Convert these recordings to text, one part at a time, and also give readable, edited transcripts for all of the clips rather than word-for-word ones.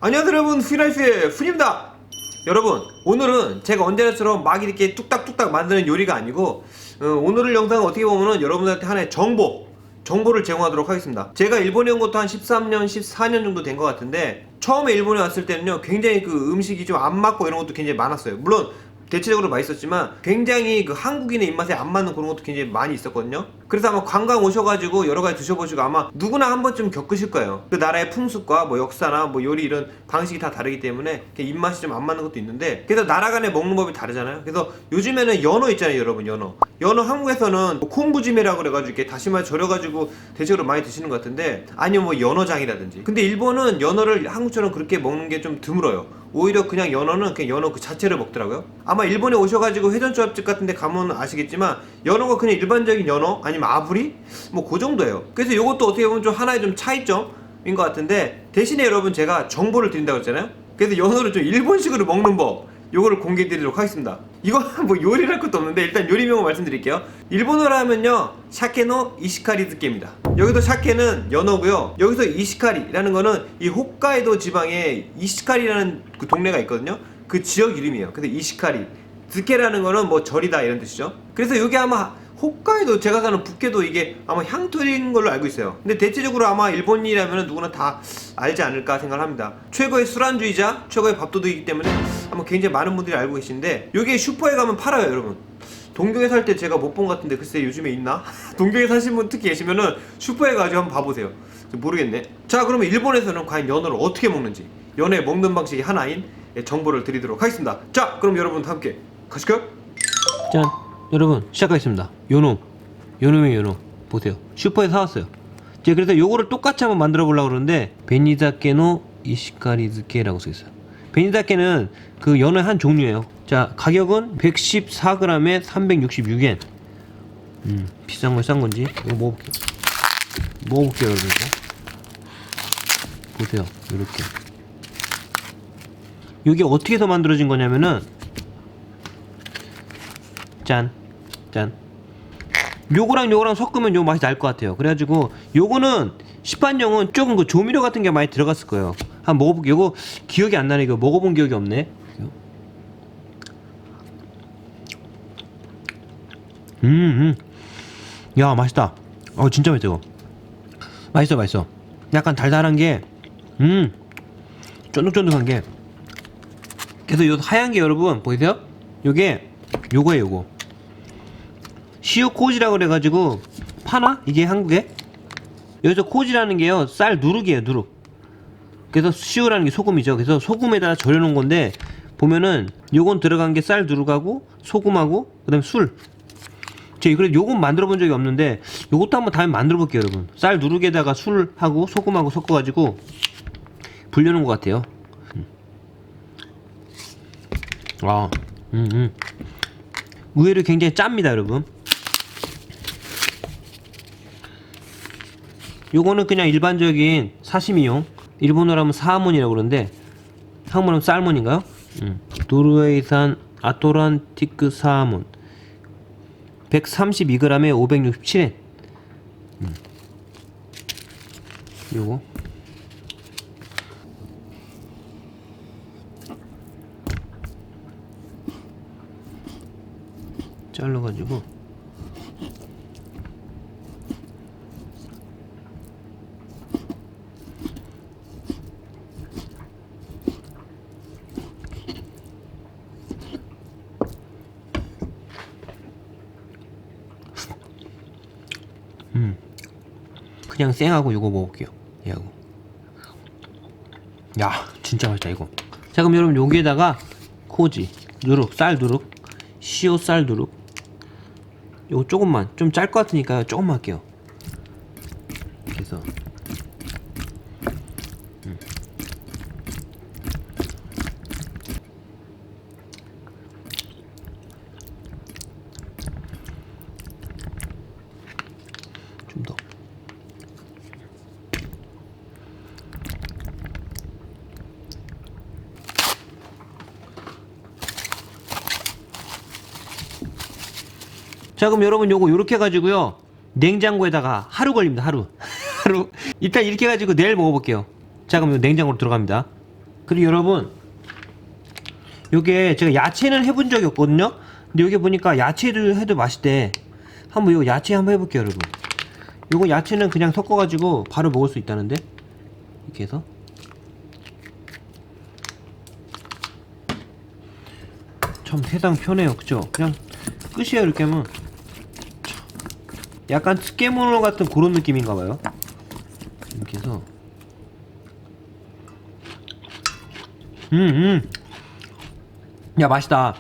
안녕하세요 여러분, 휘라이프의 훈입니다. 여러분, 오늘은 제가 언제나처럼 막 이렇게 뚝딱뚝딱 만드는 요리가 아니고 오늘 영상은 어떻게 보면은 여러분들한테 하나의 정보를 제공하도록 하겠습니다. 제가 일본에 온 것도 한 13년, 14년 정도 된 것 같은데, 처음에 일본에 왔을 때는요 굉장히 그 음식이 좀 안 맞고 이런 것도 굉장히 많았어요. 물론 대체적으로 맛있었지만 굉장히 그 한국인의 입맛에 안 맞는 그런 것도 굉장히 많이 있었거든요. 그래서 아마 관광 오셔가지고 여러 가지 드셔보시고 아마 누구나 한 번쯤 겪으실 거예요. 그 나라의 풍습과 뭐 역사나 뭐 요리 이런 방식이 다 다르기 때문에 입맛이 좀 안 맞는 것도 있는데, 그래서 나라 간에 먹는 법이 다르잖아요. 그래서 요즘에는 연어 있잖아요 여러분. 연어 한국에서는 뭐 콩부지메라고 그래가지고 이렇게 다시마에 절여가지고 대체적으로 많이 드시는 것 같은데, 아니면 뭐 연어장이라든지. 근데 일본은 연어를 한국처럼 그렇게 먹는 게 좀 드물어요. 오히려 그냥 연어는 그냥 연어 그 자체를 먹더라고요. 아마 일본에 오셔가지고 회전조합집 같은 데 가면 아시겠지만, 연어가 그냥 일반적인 연어 아니면 아브리 뭐 그 정도예요. 그래서 이것도 어떻게 보면 좀 하나의 좀 차이점인 것 같은데, 대신에 여러분 제가 정보를 드린다고 했잖아요. 그래서 연어를 좀 일본식으로 먹는 법, 요거를 공개해 드리도록 하겠습니다. 이거 뭐 요리를 할 것도 없는데 일단 요리명을 말씀드릴게요. 일본어로 하면요 샤케노 이시카리즈케입니다. 여기서 샤케는 연어고요, 여기서 이시카리라는 거는 이 홋카이도 지방에 이시카리라는 그 동네가 있거든요. 그 지역 이름이에요. 근데 이시카리 드케라는 거는 뭐 절이다 이런 뜻이죠. 그래서 여기 아마 홋카이도, 제가 사는 북해도 이게 아마 향토인 걸로 알고 있어요. 근데 대체적으로 아마 일본인이라면 누구나 다 알지 않을까 생각을 합니다. 최고의 술안주이자 최고의 밥도둑이기 때문에 아마 굉장히 많은 분들이 알고 계신데, 여기 슈퍼에 가면 팔아요 여러분. 동경에 살 때 제가 못 본 것 같은데 글쎄 요즘에 있나? 동경에 사신 분 특히 계시면은 슈퍼에 가지고 한번 봐보세요. 모르겠네. 자, 그러면 일본에서는 과연 연어를 어떻게 먹는지, 연어의 먹는 방식이 하나인 정보를 드리도록 하겠습니다. 자, 그럼 여러분과 함께 가실까요? 짠! 여러분 시작하겠습니다. 요놈의 요놈 보세요. 슈퍼에서 사왔어요. 제가 그래서 요거를 똑같이 한번 만들어 보려고 그러는데, 베니다케노 이시카리즈케라고 써있어요. 베니다케는 그 연어의 한 종류예요. 자, 가격은 114g에 366엔. 비싼 건 싼 건지 이거 먹어볼게요 여러분. 이거 보세요. 이렇게 이게 어떻게 해서 만들어진 거냐면은, 짠 요거랑 섞으면 요 맛이 날 것 같아요. 그래가지고 요거는 시판용은 조금 그 조미료 같은 게 많이 들어갔을 거예요. 한번 먹어볼게요. 요거 기억이 안 나네. 이거 먹어본 기억이 없네. 야, 맛있다. 진짜 맛있다 이거. 맛있어. 약간 달달한 게 쫀득쫀득한 게. 그래서 요 하얀 게 여러분 보이세요? 요거예요. 시우코지라고 그래가지고 파나? 이게 한국에? 여기서 코지라는 게요 쌀 누룩이에요, 누룩. 그래서 시우라는 게 소금이죠. 그래서 소금에다가 절여놓은 건데, 보면은 요건 들어간 게 쌀 누룩하고 소금하고 그다음에 술. 제가 그래도 요건 만들어 본 적이 없는데 요것도 한번 다음에 만들어 볼게요 여러분. 쌀 누룩에다가 술하고 소금하고 섞어가지고 불려놓은 것 같아요. 의외로 굉장히 짭니다 여러분. 요거는 그냥 일반적인 사시미용, 일본어로 하면 사하몬이라고 그러는데 한국어로 하면 쌀몬인가요? 노르웨이산 아토란티크 사하몬 132g에 567엔. 요거 잘라가지고 그냥 생하고 요거 먹을게요. 얘하고. 야, 진짜 맛있다 이거. 자, 그럼 여러분 여기에다가 코지, 누룩, 쌀 누룩, 시오 쌀 누룩, 요거 조금만, 좀 짤 것 같으니까 조금만 할게요. 그래서 좀 더. 자, 그럼 여러분 요거 요렇게 해가지고요 냉장고에다가 하루 걸립니다. 하루 일단 이렇게 해가지고 내일 먹어볼게요. 자, 그럼 냉장고로 들어갑니다. 그리고 여러분, 요게 제가 야채는 해본 적이 없거든요. 근데 여기 보니까 야채를 해도 맛있대. 한번 이거 야채 한번 해볼게요, 여러분. 요거 야채는 그냥 섞어가지고 바로 먹을 수 있다는데, 이렇게 해서 참 세상 편해요, 그죠? 그냥 끝이에요. 이렇게 하면 약간漬物 같은 그런 느낌인가봐요. 이렇게 해서 야, 맛있다.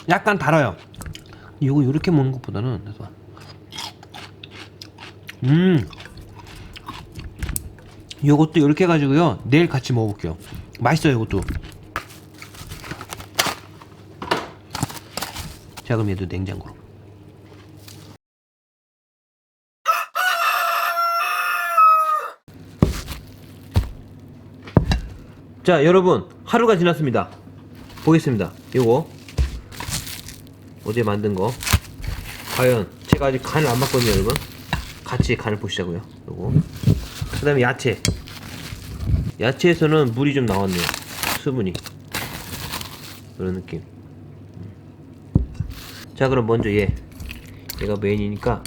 약간 달아요. 이거 이렇게 먹는 것보다는 그래서 요것도 이렇게 해가지고요, 내일 같이 먹어볼게요. 맛있어요, 이것도. 자, 그럼 얘도 냉장고로. 자, 여러분, 하루가 지났습니다. 보겠습니다. 요거 어제 만든 거 과연, 제가 아직 간을 안 봤거든요, 여러분. 같이 간을 보시자고요. 요거 그 다음에 야채에서는 물이 좀 나왔네요. 수분이, 그런 느낌. 자, 그럼 먼저 얘가 메인이니까,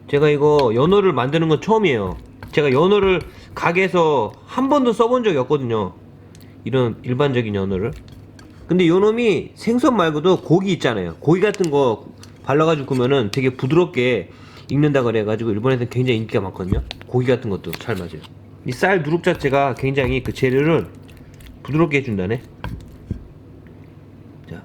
제가 이거 연어를 만드는 건 처음이에요. 제가 연어를 가게에서 한 번도 써본 적이 없거든요, 이런 일반적인 연어를. 근데 요놈이 생선 말고도 고기 있잖아요, 고기 같은 거 발라가지고 구우면은 되게 부드럽게 익는다 그래가지고 일본에서는 굉장히 인기가 많거든요. 고기 같은 것도 잘 맞아요. 이 쌀 누룩 자체가 굉장히 그 재료를 부드럽게 해준다네. 자,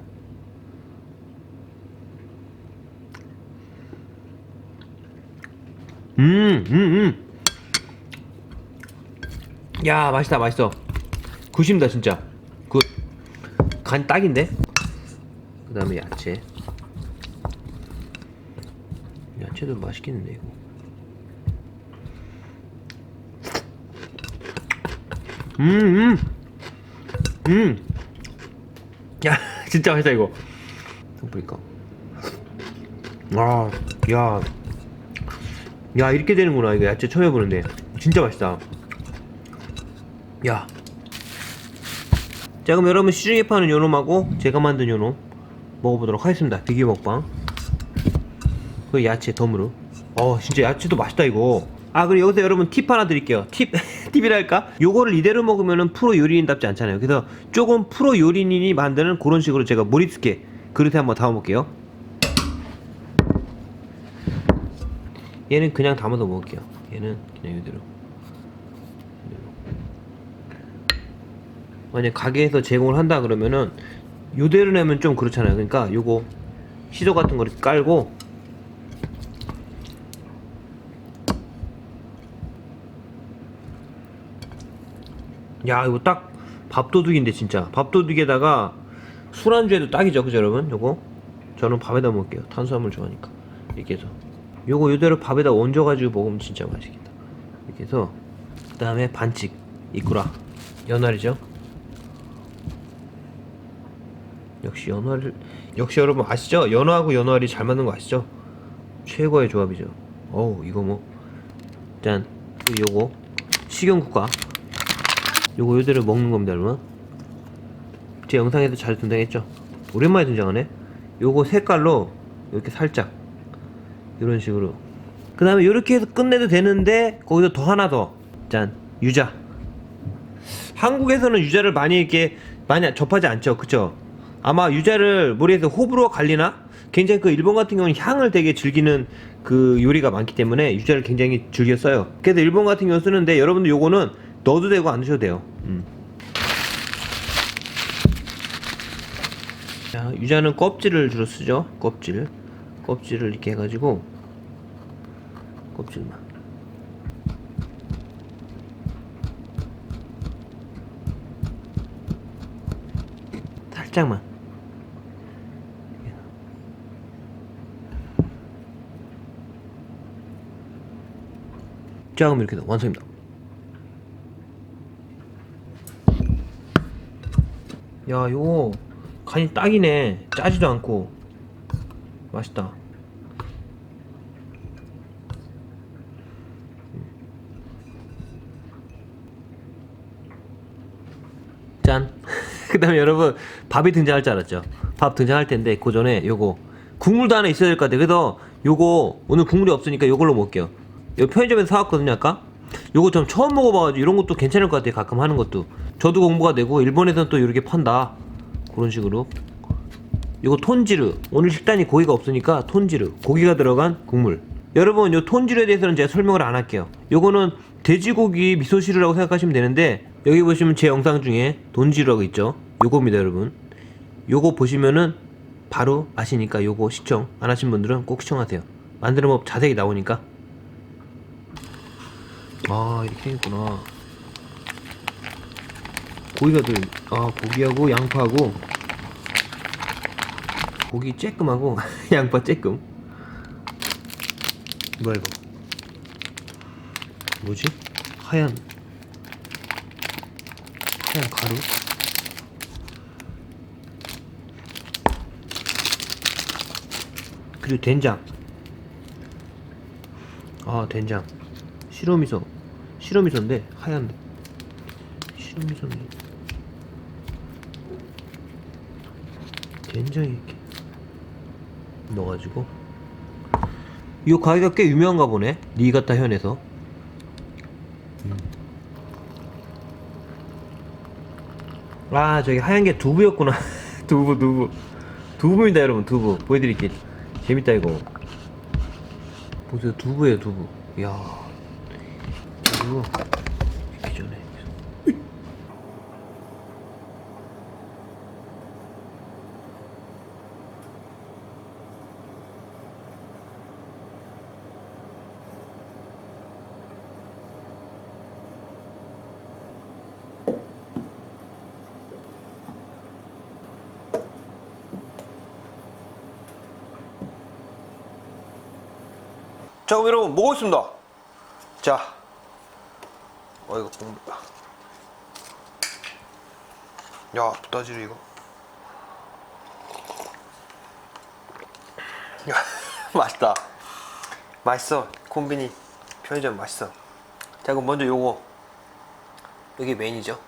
야, 맛있다, 맛있어. 굿입니다, 진짜. 굿. 간 딱인데. 그 다음에 야채도 맛있겠는데 이거. 야, 진짜 맛있다 이거. 보니까, 야, 이렇게 되는구나. 이거 야채 처음 해보는데 진짜 맛있다. 야. 자, 그럼 여러분, 시중에 파는 요놈하고 제가 만든 요놈 먹어보도록 하겠습니다. 비교 먹방. 그 야채 덤으로. 진짜 야채도 맛있다 이거. 그리고 여기서 여러분 팁 하나 드릴게요. 팁이랄까? 요거를 이대로 먹으면은 프로 요리인답지 않잖아요. 그래서 조금 프로 요리인이 만드는 그런 식으로 제가 모리스케 그릇에 한번 담아볼게요. 얘는 그냥 담아서 먹을게요. 얘는 그냥 이대로. 만약 가게에서 제공을 한다 그러면은 요대로 내면 좀 그렇잖아요. 그러니까 요거 시소 같은 거를 깔고, 야, 이거 딱 밥도둑인데 진짜. 밥도둑에다가 술안주에도 딱이죠, 그죠 여러분? 요거 저는 밥에다 먹을게요. 탄수화물 좋아하니까. 이렇게 해서 요거 요대로 밥에다 얹어가지고 먹으면 진짜 맛있겠다. 이렇게 해서 그 다음에 반칙 이꾸라 연알이죠. 역시 여러분 아시죠? 연어하고 연어알이 잘 맞는 거 아시죠? 최고의 조합이죠. 이거 뭐 짠. 요거 식용국화, 요거 요대로 먹는 겁니다, 여러분. 제 영상에도 잘 등장했죠? 오랜만에 등장하네. 요거 색깔로 이렇게 살짝 이런 식으로. 그 다음에 이렇게 해서 끝내도 되는데 거기서 더 하나 더. 짠. 유자. 한국에서는 유자를 많이 접하지 않죠, 그쵸? 아마 유자를 머리에서 호불호 갈리나? 굉장히 그 일본 같은 경우는 향을 되게 즐기는 그 요리가 많기 때문에 유자를 굉장히 즐겨 써요. 그래서 일본 같은 경우 쓰는데, 여러분들 요거는 넣어도 되고 안 넣으셔도 돼요. 자, 유자는 껍질을 주로 쓰죠. 껍질을 이렇게 해가지고, 껍질만 살짝만. 자, 그럼 이렇게 완성입니다. 야, 요거 간이 딱이네. 짜지도 않고 맛있다. 짠. 그 다음에 여러분, 밥이 등장할 줄 알았죠? 밥 등장할 텐데, 그 전에 요거. 국물도 하나 있어야 될 것 같아요. 그래서 요거, 오늘 국물이 없으니까 요걸로 먹을게요. 요 편의점에서 사왔거든요, 아까? 요거 좀 처음 먹어봐가지고 이런 것도 괜찮을 것 같아요, 가끔 하는 것도. 저도 공부가 되고, 일본에서는 또 이렇게 판다. 그런 식으로. 요거 톤지르. 오늘 식단이 고기가 없으니까 톤지르. 고기가 들어간 국물. 여러분, 요 톤지르에 대해서는 제가 설명을 안 할게요. 요거는 돼지고기 미소시루라고 생각하시면 되는데, 여기 보시면 제 영상 중에 돈지루라고 있죠. 요겁니다, 여러분. 요거 보시면은 바로 아시니까 요거 시청 안 하신 분들은 꼭 시청하세요. 만드는 법 자세히 나오니까. 아, 이렇게 생겼구나. 고기가 고기하고 양파하고, 고기 쬐끔하고 양파 쬐끔. 뭐야 이거? 뭐지? 하얀 가루? 그리고 된장. 아, 된장. 시로미소인데 하얀 시로미소는 된장이 이렇게 넣어가지고. 이 가게가 꽤 유명한가 보네, 니가타 현에서. 아, 저기 하얀 게 두부였구나. 두부입니다, 여러분. 두부 보여드릴게요. 재밌다 이거. 보세요, 두부예요, 두부. 이야, 두부 익기 전에. 자, 그럼 여러분 먹겠습니다. 자, 이거 국물. 야, 부다지루 이거. 야, 맛있다. 맛있어. 콤비니 편의점 맛있어. 자, 그럼 먼저 요거. 여기 메인이죠.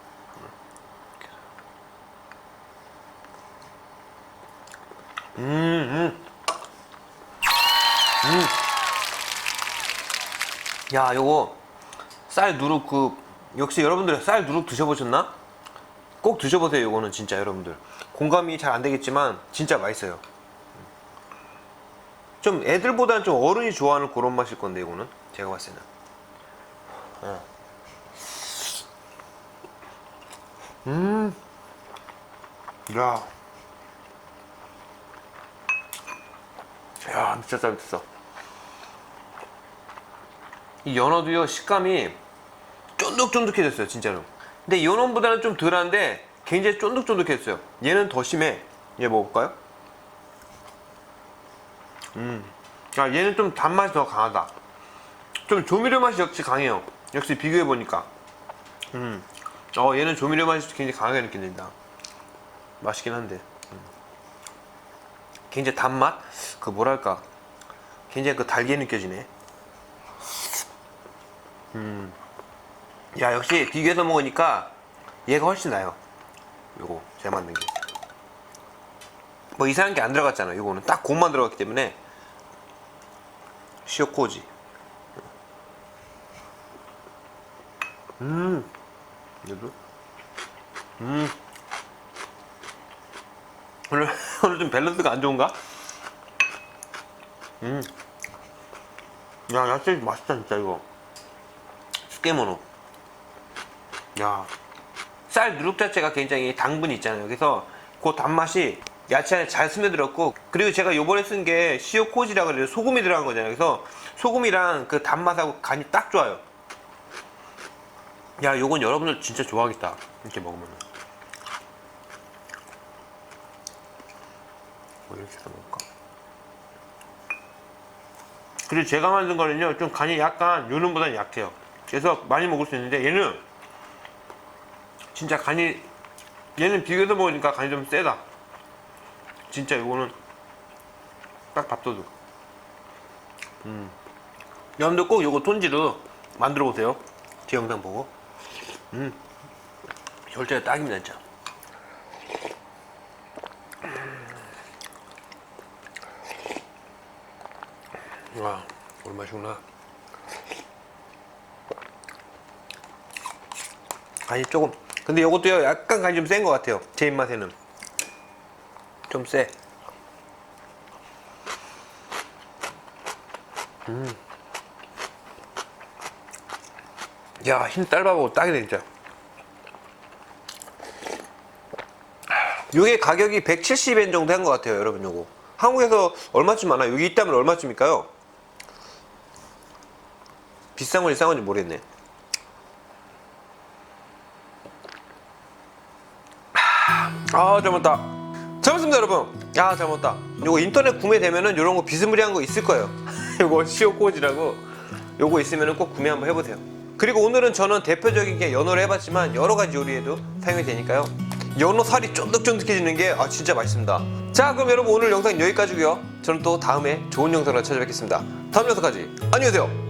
야, 요거 쌀 누룩, 역시 여러분들 쌀 누룩 드셔보셨나? 꼭 드셔보세요. 요거는 진짜 여러분들 공감이 잘 안되겠지만 진짜 맛있어요. 좀 애들보다는 좀 어른이 좋아하는 그런 맛일 건데, 이거는 제가 봤을 때는. 야, 미쳤다, 미쳤어. 이 연어도요, 식감이 쫀득쫀득해졌어요, 진짜로. 근데 연어보다는 좀 덜한데 굉장히 쫀득쫀득해졌어요. 얘는 더 심해. 얘 먹어볼까요? 얘는 좀 단맛이 더 강하다. 좀 조미료 맛이 역시 강해요. 역시 비교해보니까. 얘는 조미료 맛이 굉장히 강하게 느껴진다. 맛있긴 한데. 굉장히 단맛? 뭐랄까, 굉장히 달게 느껴지네. 야, 역시 비교해서 먹으니까 얘가 훨씬 나아요. 요거 제가 만든 게 뭐 이상한 게 안 들어갔잖아. 요거는 딱 곰만 들어갔기 때문에. 시오코지. 얘도 오늘 좀 밸런스가 안 좋은가? 야, 야채 맛있다 진짜 이거. 스케모노. 야, 쌀 누룩 자체가 굉장히 당분이 있잖아요. 그래서 그 단맛이 야채 안에 잘 스며들었고, 그리고 제가 요번에 쓴 게 시오코지라 그래서 소금이 들어간 거잖아요. 그래서 소금이랑 그 단맛하고 간이 딱 좋아요. 야, 요건 여러분들 진짜 좋아하겠다, 이렇게 먹으면. 뭐 이렇게 해서 먹을까? 그리고 제가 만든 거는요, 좀 간이 약간 요놈보다는 약해요. 그래서 많이 먹을 수 있는데, 얘는 진짜 간이, 얘는 비교해서 먹으니까 간이 좀 세다. 진짜 이거는 딱 밥도둑. 여러분들 꼭 요거 톤지루 만들어 보세요. 제 영상 보고. 절대 딱입니다 진짜. 와, 오늘 맛있구나. 아니 조금. 근데 이것도요 약간 간이 좀 센 것 같아요. 제 입맛에는 좀 세. 야, 흰 딸밥하고 딱이네 진짜. 요게 가격이 170엔 정도 한 것 같아요, 여러분. 요거 한국에서 얼마쯤 하나? 여기 있다면 얼마쯤일까요? 비싼 건지 싼 건지 모르겠네. 아, 잘 먹었다. 잘 먹습니다, 여러분. 야, 잘 먹었다. 요거 인터넷 구매되면은 요런 거 비스무리한 거 있을 거예요. 요거 시오코지라고 요거 있으면은 꼭 구매 한번 해보세요. 그리고 오늘은 저는 대표적인 게 연어를 해봤지만 여러 가지 요리에도 사용이 되니까요. 연어 살이 쫀득쫀득해지는 게 진짜 맛있습니다. 자, 그럼 여러분 오늘 영상 여기까지고요. 저는 또 다음에 좋은 영상으로 찾아뵙겠습니다. 다음 영상까지 안녕히 계세요.